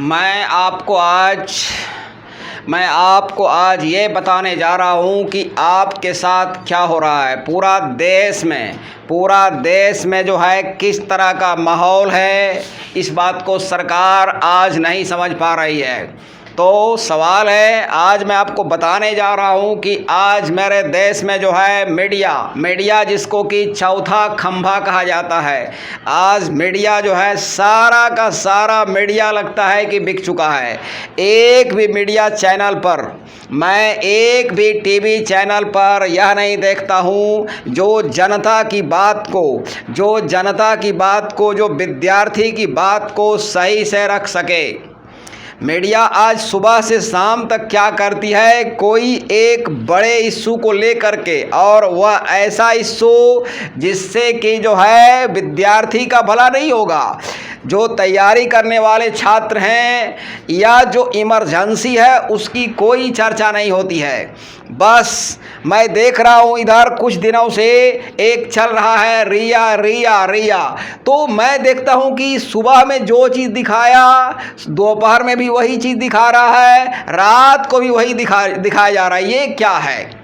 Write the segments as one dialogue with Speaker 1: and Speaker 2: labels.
Speaker 1: मैं आपको आज ये बताने जा रहा हूँ कि आपके साथ क्या हो रहा है। पूरा देश में जो है किस तरह का माहौल है, इस बात को सरकार आज नहीं समझ पा रही है। तो सवाल है, आज मैं आपको बताने जा रहा हूँ कि आज मेरे देश में जो है मीडिया जिसको कि चौथा खंभा कहा जाता है, आज मीडिया जो है सारा का सारा मीडिया लगता है कि बिक चुका है। एक भी मीडिया चैनल पर, मैं एक भी टीवी चैनल पर यह नहीं देखता हूँ जो जनता की बात को, जो विद्यार्थी की बात को सही से रख सके। मीडिया आज सुबह से शाम तक क्या करती है, कोई एक बड़े इशू को लेकर के, और वह ऐसा इशू जिससे कि जो है विद्यार्थी का भला नहीं होगा, जो तैयारी करने वाले छात्र हैं या जो इमरजेंसी है उसकी कोई चर्चा नहीं होती है। बस मैं देख रहा हूँ इधर कुछ दिनों से एक चल रहा है रिया। तो मैं देखता हूँ कि सुबह में जो चीज़ दिखाया दोपहर में भी वही चीज़ दिखा रहा है, रात को भी वही दिखाया जा रहा है। ये क्या है?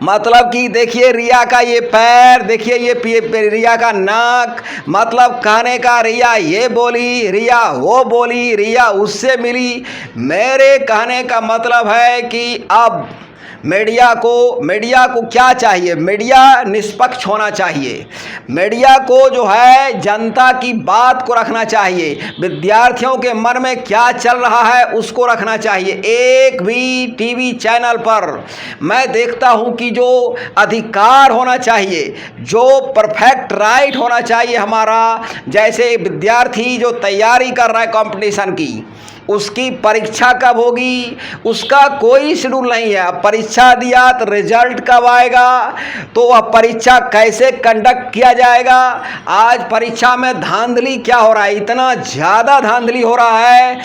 Speaker 1: मतलब कि देखिए रिया का ये पैर, देखिए ये रिया का नाक, मतलब कहने का रिया ये बोली, रिया वो बोली, रिया उससे मिली। मेरे कहने का मतलब है कि अब मीडिया को क्या चाहिए? मीडिया निष्पक्ष होना चाहिए। मीडिया को जो है जनता की बात को रखना चाहिए, विद्यार्थियों के मन में क्या चल रहा है उसको रखना चाहिए। एक भी टीवी चैनल पर मैं देखता हूं कि जो अधिकार होना चाहिए, जो परफेक्ट राइट होना चाहिए हमारा, जैसे विद्यार्थी जो तैयारी कर रहा है कंपटीशन की, उसकी परीक्षा कब होगी उसका कोई शेड्यूल नहीं है। अब परीक्षा दिया तो रिजल्ट कब आएगा, तो वह परीक्षा कैसे कंडक्ट किया जाएगा। आज परीक्षा में धांधली क्या हो रहा है, इतना ज़्यादा धांधली हो रहा है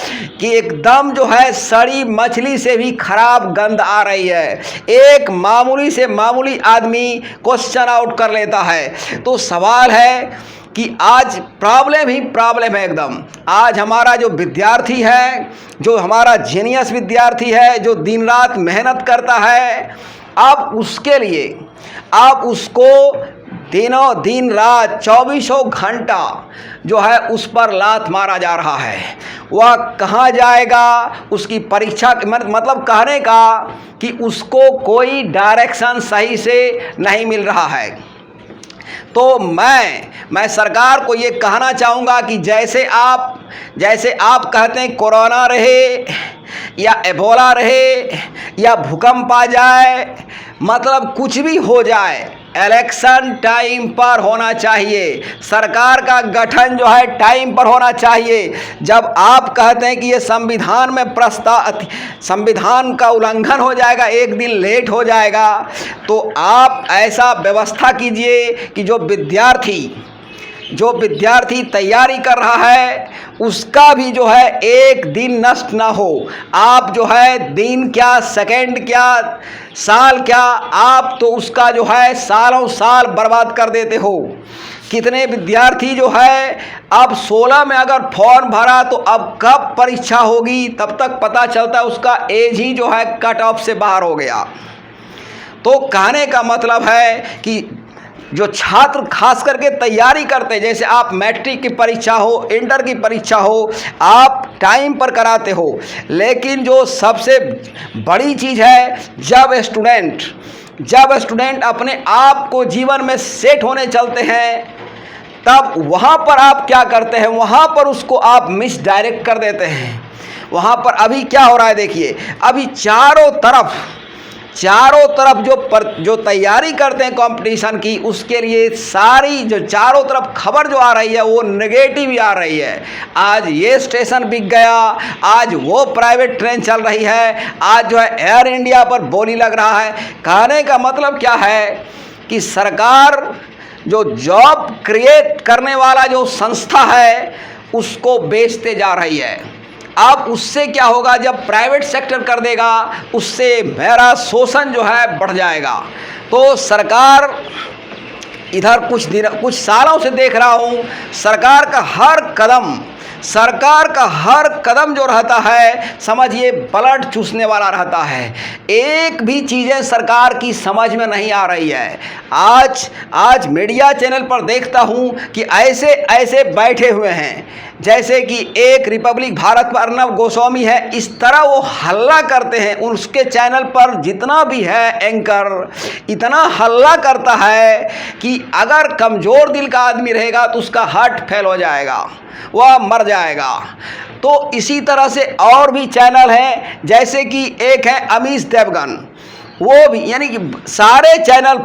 Speaker 1: कि एकदम जो है सड़ी मछली से भी खराब गंध आ रही है। एक मामूली से मामूली आदमी क्वेश्चन आउट कर लेता है। तो सवाल है कि आज प्रॉब्लम है एकदम। आज हमारा जो विद्यार्थी है, जो हमारा जीनियस विद्यार्थी है, जो दिन रात मेहनत करता है, अब उसके लिए अब उसको दिन रात 24 घंटा जो है उस पर लात मारा जा रहा है। वह कहाँ जाएगा, उसकी परीक्षा मतलब कहने का कि उसको कोई डायरेक्शन सही से नहीं मिल रहा है। तो मैं सरकार को ये कहना चाहूँगा कि जैसे आप कहते हैं कोरोना रहे या एबोला रहे या भूकंप आ जाए, मतलब कुछ भी हो जाए, इलेक्शन टाइम पर होना चाहिए। सरकार का गठन जो है टाइम पर होना चाहिए। जब आप कहते हैं कि ये संविधान का उल्लंघन हो जाएगा, एक दिन लेट हो जाएगा, तो आप ऐसा व्यवस्था कीजिए कि जो विद्यार्थी तैयारी कर रहा है उसका भी जो है एक दिन नष्ट ना हो। आप जो है दिन क्या, सेकंड क्या, साल क्या, आप तो उसका जो है सालों साल बर्बाद कर देते हो। कितने विद्यार्थी जो है अब 16 में अगर फॉर्म भरा तो अब कब परीक्षा होगी तब तक पता चलता है उसका एज ही जो है कट ऑफ से बाहर हो गया। तो कहने का मतलब है कि जो छात्र खास करके तैयारी करते हैं, जैसे आप मैट्रिक की परीक्षा हो, इंटर की परीक्षा हो, आप टाइम पर कराते हो, लेकिन जो सबसे बड़ी चीज़ है, जब स्टूडेंट अपने आप को जीवन में सेट होने चलते हैं, तब वहाँ पर आप क्या करते हैं, वहाँ पर उसको आप मिसडायरेक्ट कर देते हैं। वहाँ पर अभी क्या हो रहा है, देखिए अभी चारों तरफ जो तैयारी करते हैं कंपटीशन की, उसके लिए सारी जो चारों तरफ खबर जो आ रही है वो नेगेटिव ही आ रही है। आज ये स्टेशन बिक गया, आज वो प्राइवेट ट्रेन चल रही है, आज जो है एयर इंडिया पर बोली लग रहा है। कहने का मतलब क्या है कि सरकार जो जॉब क्रिएट करने वाला जो संस्था है उसको बेचते जा रही है। अब उससे क्या होगा, जब प्राइवेट सेक्टर कर देगा उससे मेरा शोषण जो है बढ़ जाएगा। तो सरकार इधर कुछ सालों से देख रहा हूँ, सरकार का हर कदम सरकार का हर कदम जो रहता है समझिए ब्लड चूसने वाला रहता है। एक भी चीज़ें सरकार की समझ में नहीं आ रही है। आज मीडिया चैनल पर देखता हूँ कि ऐसे ऐसे बैठे हुए हैं जैसे कि एक रिपब्लिक भारत पर अर्नब गोस्वामी है, इस तरह वो हल्ला करते हैं। उसके चैनल पर जितना भी है एंकर इतना हल्ला करता है कि अगर कमज़ोर दिल का आदमी रहेगा तो उसका हार्ट फेल हो जाएगा, वह मर जाएगा। तो इसी तरह से और भी चैनल हैं, जैसे कि एक है अमीश देवगन, वो भी यानी कि सारे चैनल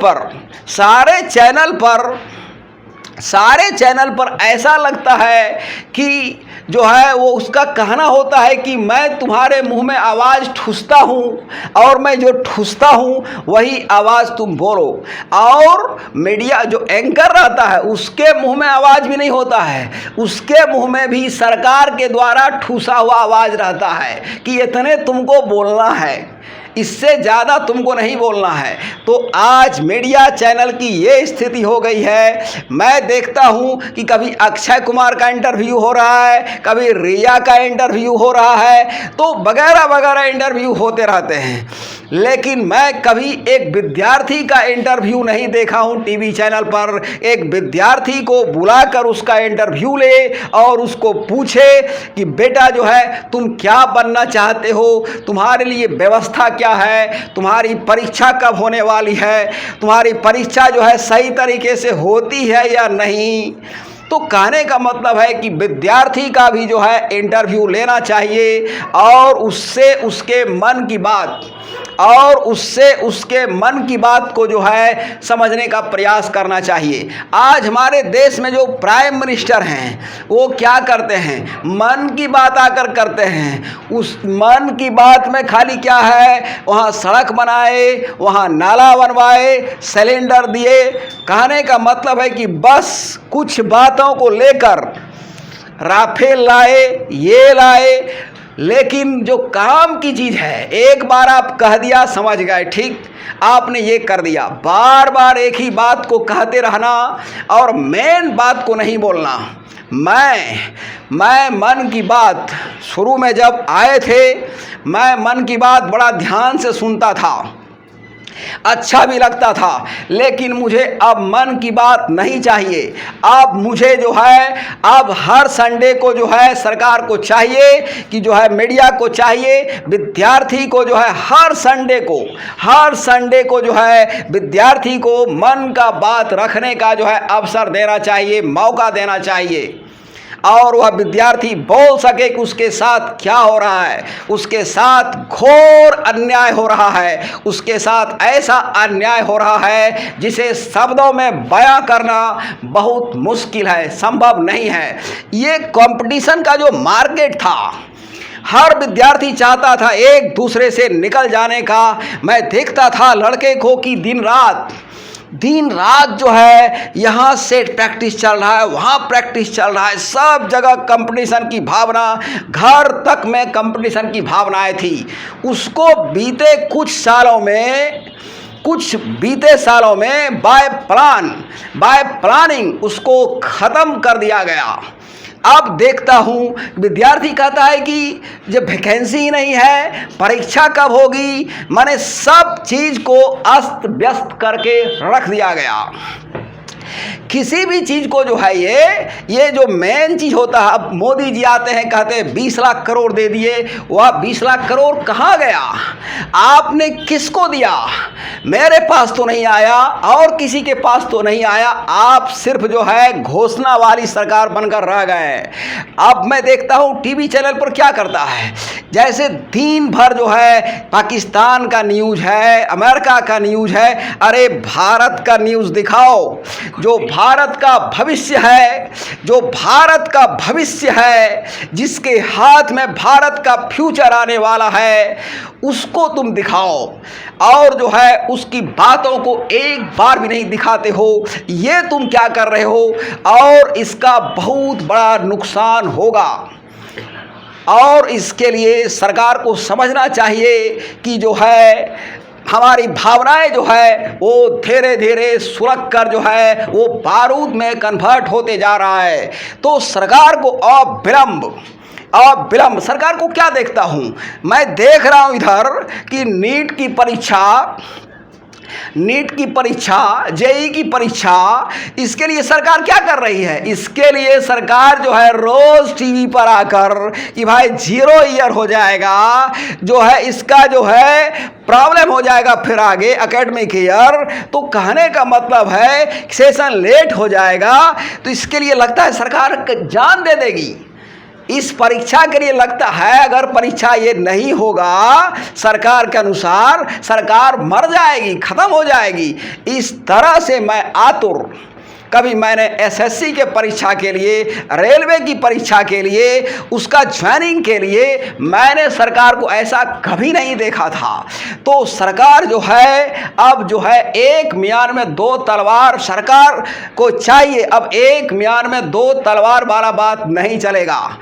Speaker 1: पर ऐसा लगता है कि जो है वो उसका कहना होता है कि मैं तुम्हारे मुंह में आवाज़ ठूसता हूँ और मैं जो ठूसता हूँ वही आवाज़ तुम बोलो। और मीडिया जो एंकर रहता है उसके मुंह में आवाज़ भी नहीं होता है, उसके मुंह में भी सरकार के द्वारा ठूसा हुआ आवाज़ रहता है कि इतने तुमको बोलना है, इससे ज़्यादा तुमको नहीं बोलना है। तो आज मीडिया चैनल की ये स्थिति हो गई है। मैं देखता हूँ कि कभी अक्षय कुमार का इंटरव्यू हो रहा है, कभी रिया का इंटरव्यू हो रहा है, तो वगैरह वगैरह इंटरव्यू होते रहते हैं, लेकिन मैं कभी एक विद्यार्थी का इंटरव्यू नहीं देखा हूँ टीवी चैनल पर। एक विद्यार्थी को बुलाकर उसका इंटरव्यू ले और उसको पूछे कि बेटा जो है तुम क्या बनना चाहते हो, तुम्हारे लिए व्यवस्था क्या है, तुम्हारी परीक्षा कब होने वाली है, तुम्हारी परीक्षा जो है सही तरीके से होती है या नहीं। तो कहने का मतलब है कि विद्यार्थी का भी जो है इंटरव्यू लेना चाहिए और उससे उसके मन की बात को जो है समझने का प्रयास करना चाहिए। आज हमारे देश में जो प्राइम मिनिस्टर हैं वो क्या करते हैं, मन की बात आकर करते हैं। उस मन की बात में खाली क्या है, वहाँ सड़क बनाए, वहाँ नाला बनवाए, सिलेंडर दिए। कहने का मतलब है कि बस कुछ बातों को लेकर राफेल लाए, ये लाए, लेकिन जो काम की चीज़ है एक बार आप कह दिया समझ गए, ठीक, आपने ये कर दिया। बार बार एक ही बात को कहते रहना और मेन बात को नहीं बोलना। मैं मन की बात शुरू में जब आए थे, मैं मन की बात बड़ा ध्यान से सुनता था, अच्छा भी लगता था, लेकिन मुझे अब मन की बात नहीं चाहिए। अब मुझे जो है अब हर संडे को जो है सरकार को चाहिए कि जो है मीडिया को चाहिए, विद्यार्थी को जो है हर संडे को जो है विद्यार्थी को मन का बात रखने का जो है अवसर देना चाहिए, मौका देना चाहिए, और वह विद्यार्थी बोल सके कि उसके साथ क्या हो रहा है। उसके साथ घोर अन्याय हो रहा है, उसके साथ ऐसा अन्याय हो रहा है जिसे शब्दों में बयां करना बहुत मुश्किल है, संभव नहीं है। ये कंपटीशन का जो मार्केट था, हर विद्यार्थी चाहता था एक दूसरे से निकल जाने का। मैं देखता था लड़के को कि दिन रात जो है यहाँ से प्रैक्टिस चल रहा है, वहाँ प्रैक्टिस चल रहा है, सब जगह कंपटीशन की भावना, घर तक में कंपटीशन की भावनाएं थी। उसको बीते कुछ सालों में बाय प्लानिंग उसको ख़त्म कर दिया गया। अब देखता हूँ विद्यार्थी कहता है कि जब वैकेंसी ही नहीं है, परीक्षा कब होगी, मैंने सब चीज़ को अस्त व्यस्त करके रख दिया गया। किसी भी चीज़ को जो है ये जो मेन चीज़ होता है, अब मोदी जी आते हैं कहते हैं 20 लाख करोड़ दे दिए, वह 20 लाख करोड़ कहाँ गया, आपने किसको दिया? मेरे पास तो नहीं आया और किसी के पास तो नहीं आया। आप सिर्फ जो है घोषणा वाली सरकार बनकर रह गए। अब मैं देखता हूँ टीवी चैनल पर क्या करता है, जैसे दिन भर जो है पाकिस्तान का न्यूज़ है, अमेरिका का न्यूज़ है, अरे भारत का न्यूज़ दिखाओ। जो भारत का भविष्य है, जिसके हाथ में भारत का फ्यूचर आने वाला है, उसको तुम दिखाओ, और जो है उसकी बातों को एक बार भी नहीं दिखाते हो। ये तुम क्या कर रहे हो? और इसका बहुत बड़ा नुकसान होगा, और इसके लिए सरकार को समझना चाहिए कि जो है हमारी भावनाएं जो है वो धीरे धीरे सुलग कर जो है वो बारूद में कन्वर्ट होते जा रहा है। तो सरकार को अविलंब सरकार को क्या देखता हूँ मैं, देख रहा हूँ इधर कि नीट की परीक्षा, जेई की परीक्षा, इसके लिए सरकार क्या कर रही है? इसके लिए सरकार जो है रोज टीवी पर आकर कि भाई 0 ईयर हो जाएगा, जो है इसका जो है प्रॉब्लम हो जाएगा फिर आगे एकेडमिक ईयर, तो कहने का मतलब है सेशन लेट हो जाएगा। तो इसके लिए लगता है सरकार जान दे देगी। इस परीक्षा के लिए लगता है अगर परीक्षा ये नहीं होगा सरकार के अनुसार, सरकार मर जाएगी, खत्म हो जाएगी। इस तरह से मैं आतुर, कभी मैंने एसएससी के परीक्षा के लिए, रेलवे की परीक्षा के लिए, उसका ज्वाइनिंग के लिए मैंने सरकार को ऐसा कभी नहीं देखा था। तो सरकार जो है अब जो है एक म्यान में 2 तलवार सरकार को चाहिए। अब एक म्यान में 2 तलवार वाला बात नहीं चलेगा।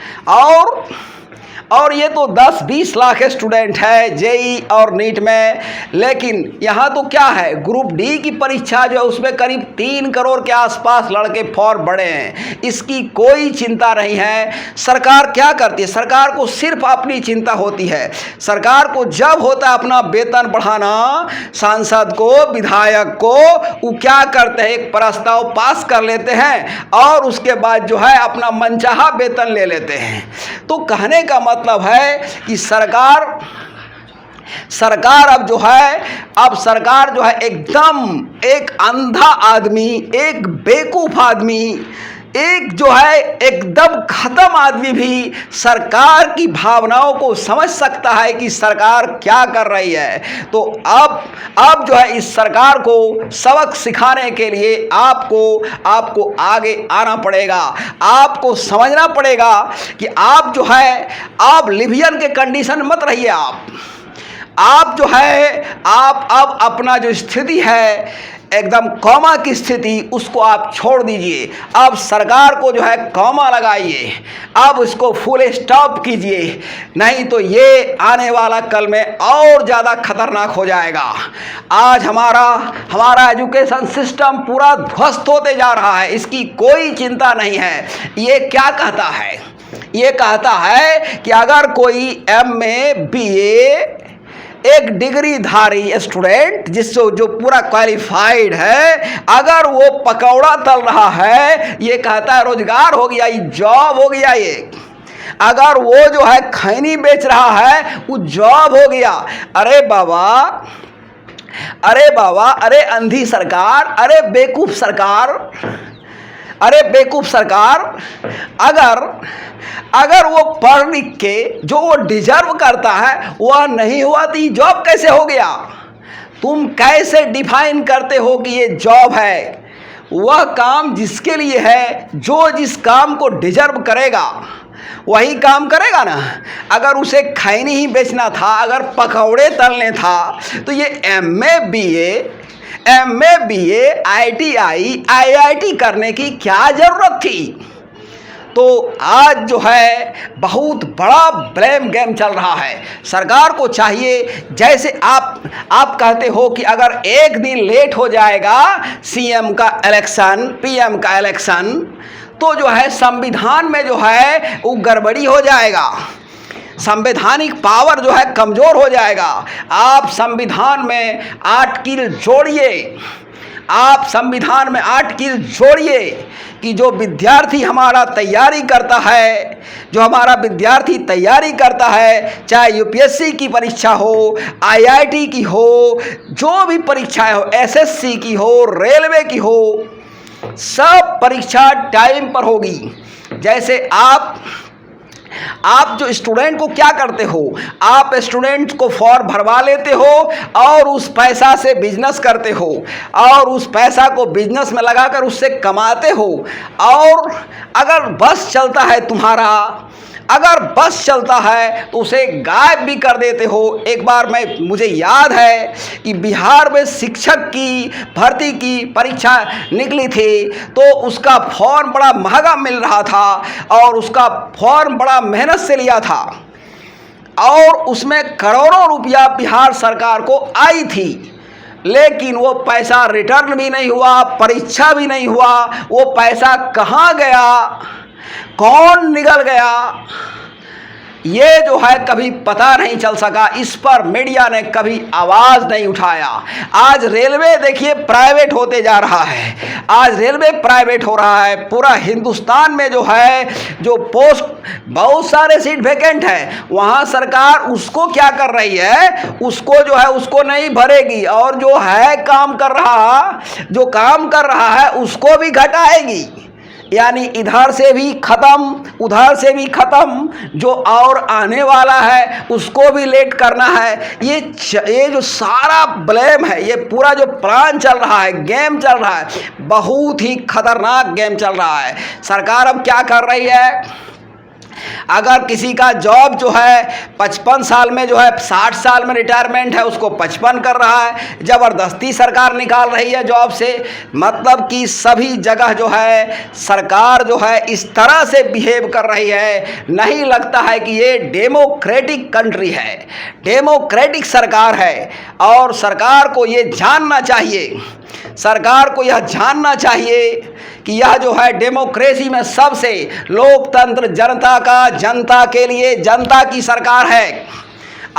Speaker 1: और ये तो 10-20 लाख स्टूडेंट है जेई और नीट में, लेकिन यहाँ तो क्या है, ग्रुप डी की परीक्षा जो है उसमें करीब 3 करोड़ के आसपास लड़के फॉर्म भरे हैं। इसकी कोई चिंता नहीं है। सरकार क्या करती है? सरकार को सिर्फ अपनी चिंता होती है। सरकार को जब होता है अपना वेतन बढ़ाना, सांसद को, विधायक को, वो क्या करते हैं, एक प्रस्ताव पास कर लेते हैं और उसके बाद जो है अपना मनचाहा वेतन ले लेते हैं। तो कहने का मतलब है कि सरकार अब सरकार जो है एकदम एक अंधा आदमी, एक बेवकूफ आदमी, एक जो है एकदम खत्म आदमी भी सरकार की भावनाओं को समझ सकता है कि सरकार क्या कर रही है। तो अब जो है इस सरकार को सबक सिखाने के लिए आपको आगे आना पड़ेगा। आपको समझना पड़ेगा कि आप जो है आप लिबियन के कंडीशन मत रहिए। आप जो है आप अब अपना जो स्थिति है एकदम कॉमा की स्थिति, उसको आप छोड़ दीजिए। अब सरकार को जो है कॉमा लगाइए, अब उसको फुल स्टॉप कीजिए, नहीं तो ये आने वाला कल में और ज़्यादा खतरनाक हो जाएगा। आज हमारा एजुकेशन सिस्टम पूरा ध्वस्त होते जा रहा है, इसकी कोई चिंता नहीं है। ये क्या कहता है? ये कहता है कि अगर कोई MA BA एक डिग्रीधारी स्टूडेंट जो पूरा क्वालिफाइड है, अगर वो पकौड़ा तल रहा है, ये कहता है रोजगार हो गया, ये जॉब हो गया। ये अगर वो जो है खैनी बेच रहा है, वो जॉब हो गया। अरे बाबा, अरे अंधी सरकार, अरे बेवकूफ सरकार, अगर वो पढ़ लिख के जो वो डिजर्व करता है वह नहीं हुआ तो ये जॉब कैसे हो गया? तुम कैसे डिफाइन करते हो कि ये जॉब है? वह काम जिसके लिए है, जो जिस काम को डिजर्व करेगा वही काम करेगा ना। अगर उसे खैनी ही बेचना था, अगर पकौड़े तलने था, तो ये MA BA ITI IIT करने की क्या जरूरत थी? तो आज जो है बहुत बड़ा ब्लेम गेम चल रहा है। सरकार को चाहिए, जैसे आप कहते हो कि अगर एक दिन लेट हो जाएगा CM का इलेक्शन, PM का इलेक्शन, तो जो है संविधान में जो है वो गड़बड़ी हो जाएगा, संवैधानिक पावर जो है कमज़ोर हो जाएगा। आप संविधान में 8 कील जोड़िए, आप संविधान में 8 कील जोड़िए कि जो विद्यार्थी हमारा तैयारी करता है, चाहे UPSC की परीक्षा हो, IIT की हो, जो भी परीक्षाएं हो, SSC की हो, रेलवे की हो, सब परीक्षा टाइम पर होगी। जैसे आप जो स्टूडेंट को क्या करते हो, आप स्टूडेंट को फॉर्म भरवा लेते हो और उस पैसा से बिजनेस करते हो और उस पैसा को बिजनेस में लगाकर उससे कमाते हो। और अगर बस चलता है तो उसे गायब भी कर देते हो। एक बार मुझे याद है कि बिहार में शिक्षक की भर्ती की परीक्षा निकली थी, तो उसका फॉर्म बड़ा महंगा मिल रहा था और उसका फॉर्म बड़ा मेहनत से लिया था। और उसमें करोड़ों रुपया बिहार सरकार को आई थी, लेकिन वो पैसा रिटर्न भी नहीं हुआ, परीक्षा भी नहीं हुआ। वो पैसा कहाँ गया, कौन निगल गया, ये जो है कभी पता नहीं चल सका। इस पर मीडिया ने कभी आवाज़ नहीं उठाया। आज रेलवे देखिए प्राइवेट होते जा रहा है, आज रेलवे प्राइवेट हो रहा है। पूरा हिंदुस्तान में जो है जो पोस्ट बहुत सारे सीट वैकेंट है, वहाँ सरकार उसको क्या कर रही है, उसको जो है उसको नहीं भरेगी, और जो है काम कर रहा है उसको भी घटाएगी। यानी इधर से भी ख़त्म, उधर से भी ख़त्म, जो और आने वाला है उसको भी लेट करना है। ये जो सारा ब्लेम है, ये पूरा जो प्लान चल रहा है, गेम चल रहा है, बहुत ही खतरनाक गेम चल रहा है। सरकार अब क्या कर रही है, अगर किसी का जॉब जो है 55 साल में जो है 60 साल में रिटायरमेंट है, उसको 55 कर रहा है, ज़बरदस्ती सरकार निकाल रही है जॉब से। मतलब कि सभी जगह जो है सरकार जो है इस तरह से बिहेव कर रही है, नहीं लगता है कि ये डेमोक्रेटिक कंट्री है, डेमोक्रेटिक सरकार है। और सरकार को ये जानना चाहिए, सरकार को यह जानना चाहिए कि यह जो है डेमोक्रेसी में सबसे लोकतंत्र जनता का, जनता के लिए, जनता की सरकार है।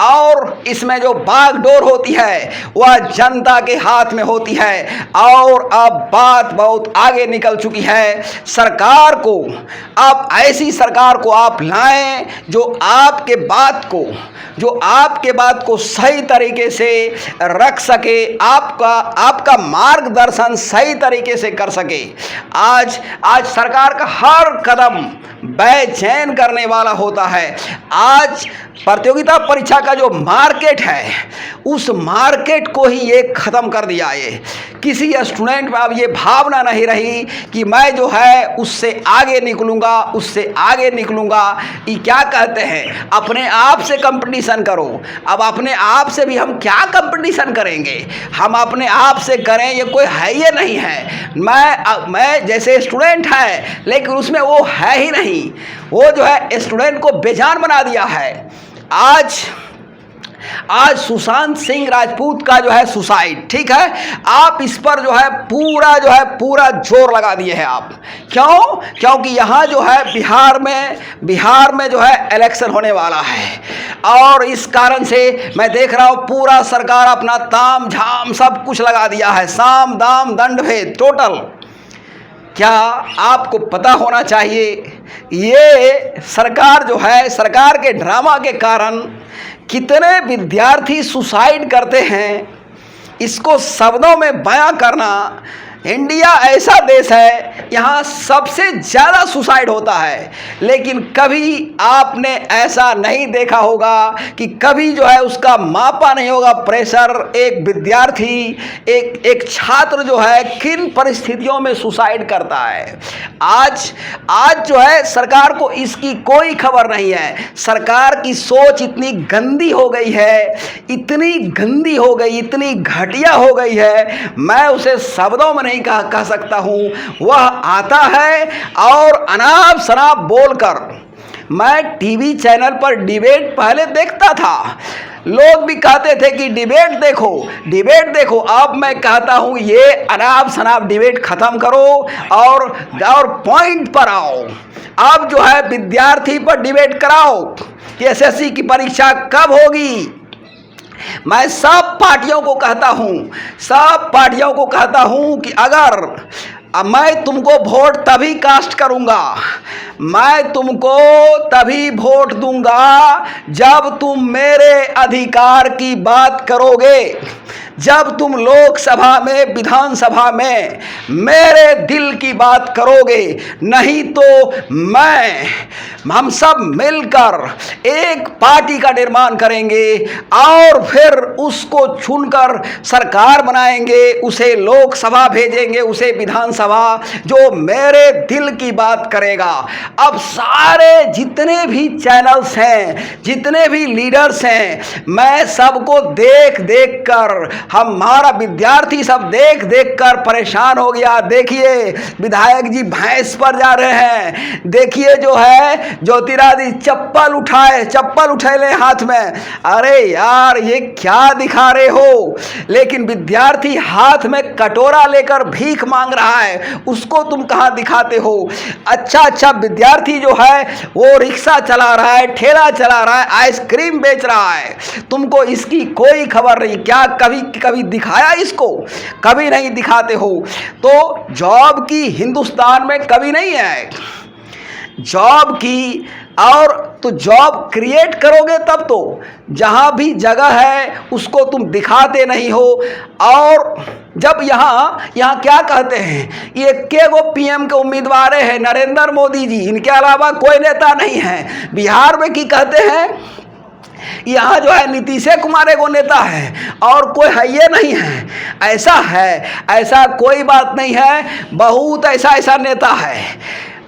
Speaker 1: और इसमें जो बागडोर होती है वह जनता के हाथ में होती है। और अब बात बहुत आगे निकल चुकी है। सरकार को अब ऐसी सरकार को आप लाएं जो आपके बात को सही तरीके से रख सके, आपका मार्गदर्शन सही तरीके से कर सके। आज सरकार का हर कदम बेचैन करने वाला होता है। आज प्रतियोगिता परीक्षा का जो मार्केट है, उस मार्केट को ही ये ख़त्म कर दिया। ये किसी स्टूडेंट में अब ये भावना नहीं रही कि मैं जो है उससे आगे निकलूँगा, उससे आगे निकलूँगा। ये क्या कहते हैं, अपने आप से कंपटीशन करो। अब अपने आप से भी हम क्या कंपटीशन करेंगे, हम अपने आप से करें, ये कोई है ये नहीं है। मैं जैसे स्टूडेंट है, लेकिन उसमें वो है ही नहीं। वो जो है स्टूडेंट को बेजान बना दिया है। आज सुशांत सिंह राजपूत का जो है सुसाइड, ठीक है, आप इस पर जो है पूरा जोर लगा दिए हैं आप। क्यों? क्योंकि यहाँ जो है बिहार में जो है इलेक्शन होने वाला है, और इस कारण से मैं देख रहा हूँ पूरा सरकार अपना ताम झाम सब कुछ लगा दिया है, साम दाम दंड भेद टोटल। क्या आपको पता होना चाहिए, ये सरकार जो है, सरकार के ड्रामा के कारण कितने विद्यार्थी सुसाइड करते हैं, इसको शब्दों में बयां करना। इंडिया ऐसा देश है, यहाँ सबसे ज़्यादा सुसाइड होता है, लेकिन कभी आपने ऐसा नहीं देखा होगा कि कभी जो है उसका मापा नहीं होगा प्रेशर। एक विद्यार्थी, एक छात्र जो है किन परिस्थितियों में सुसाइड करता है। आज जो है सरकार को इसकी कोई खबर नहीं है। सरकार की सोच इतनी गंदी हो गई है, इतनी गंदी हो गई, इतनी घटिया हो गई है, मैं उसे शब्दों में नहीं कह सकता हूं। वह आता है और अनाप शनाप बोलकर, मैं टीवी चैनल पर डिबेट पहले देखता था, लोग भी कहते थे कि डिबेट देखो। अब मैं कहता हूं ये अनाप शनाप डिबेट खत्म करो और पॉइंट पर आओ। अब जो है विद्यार्थी पर डिबेट कराओ कि एसएससी की परीक्षा कब होगी। मैं सब पार्टियों को कहता हूं कि अगर मैं तुमको वोट तभी कास्ट करूंगा, मैं तुमको तभी वोट दूंगा जब तुम मेरे अधिकार की बात करोगे, जब तुम लोकसभा में, विधानसभा में मेरे दिल की बात करोगे। नहीं तो हम सब मिलकर एक पार्टी का निर्माण करेंगे और फिर उसको चुनकर सरकार बनाएंगे, उसे लोकसभा भेजेंगे, उसे विधानसभा सभा जो मेरे दिल की बात करेगा। अब सारे जितने भी चैनल्स हैं, जितने भी लीडर्स हैं, मैं सबको देख देख कर, हमारा विद्यार्थी सब देख देख कर परेशान हो गया। देखिए विधायक जी भैंस पर जा रहे हैं, देखिए जो है ज्योतिरादित्य चप्पल उठैले हाथ में। अरे यार ये क्या दिखा रहे हो? लेकिन विद्यार्थी हाथ में कटोरा लेकर भीख मांग रहा है, उसको तुम कहां दिखाते हो? अच्छा विद्यार्थी जो है वो रिक्शा चला रहा है, ठेला चला रहा है, आइसक्रीम बेच रहा है, तुमको इसकी कोई खबर नहीं। क्या कभी दिखाया इसको? कभी नहीं दिखाते हो। तो जॉब की हिंदुस्तान में कभी नहीं है जॉब की, और तो जॉब क्रिएट करोगे तब तो। जहां भी जगह है उसको तुम दिखाते नहीं हो। और जब यहाँ क्या कहते हैं, ये के गो पीएम के उम्मीदवार हैं, नरेंद्र मोदी जी, इनके अलावा कोई नेता नहीं है। बिहार में की कहते हैं, यहाँ जो है नीतीश कुमार एगो नेता है और कोई है ये नहीं है। ऐसा है, ऐसा कोई बात नहीं है, बहुत ऐसा नेता है।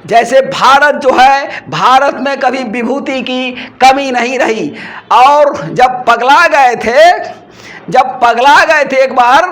Speaker 1: जैसे भारत जो है, भारत में कभी विभूति की कमी नहीं रही। और जब पगला गए थे एक बार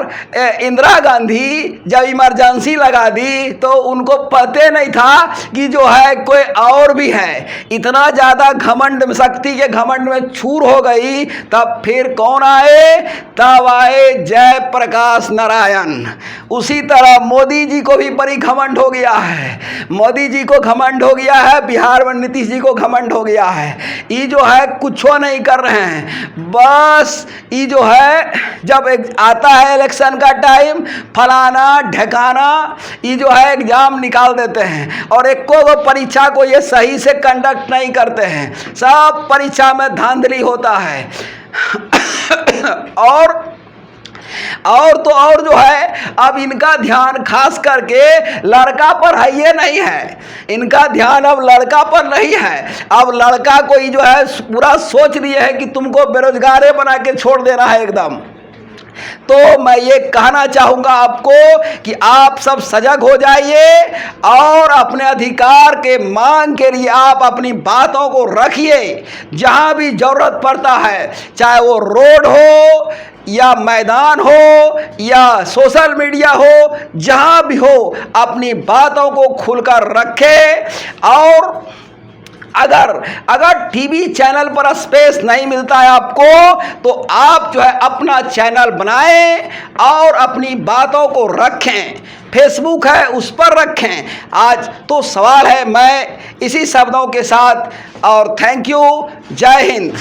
Speaker 1: इंदिरा गांधी, जब इमरजेंसी लगा दी तो उनको पता नहीं था कि जो है कोई और भी है। इतना ज़्यादा घमंड, शक्ति के घमंड में चूर हो गई। तब फिर कौन आए? तब आए जयप्रकाश नारायण। उसी तरह मोदी जी को भी बड़ी घमंड हो गया है, मोदी जी को घमंड हो गया है, बिहार में नीतीश जी को घमंड हो गया है। ये जो है कुछ नहीं कर रहे हैं, बस ये जो है जब आता है इलेक्शन का टाइम, फलाना ढकाना, ये जो है एग्जाम निकाल देते हैं और एको परीक्षा को ये सही से कंडक्ट नहीं करते हैं। सब परीक्षा में धांधली होता है। और जो है अब इनका ध्यान खास करके लड़का पर है ये नहीं है, इनका ध्यान अब लड़का पर नहीं है। अब लड़का को ही जो है पूरा सोच लिए है कि तुमको बेरोजगार बना के छोड़ देना है एकदम। तो मैं ये कहना चाहूँगा आपको कि आप सब सजग हो जाइए और अपने अधिकार के मांग के लिए आप अपनी बातों को रखिए। जहाँ भी ज़रूरत पड़ता है, चाहे वो रोड हो या मैदान हो या सोशल मीडिया हो, जहाँ भी हो अपनी बातों को खुलकर रखें। और अगर टीवी चैनल पर स्पेस नहीं मिलता है आपको, तो आप जो है अपना चैनल बनाएं और अपनी बातों को रखें। फेसबुक है उस पर रखें। आज तो सवाल है, मैं इसी शब्दों के साथ और थैंक यू, जय हिंद।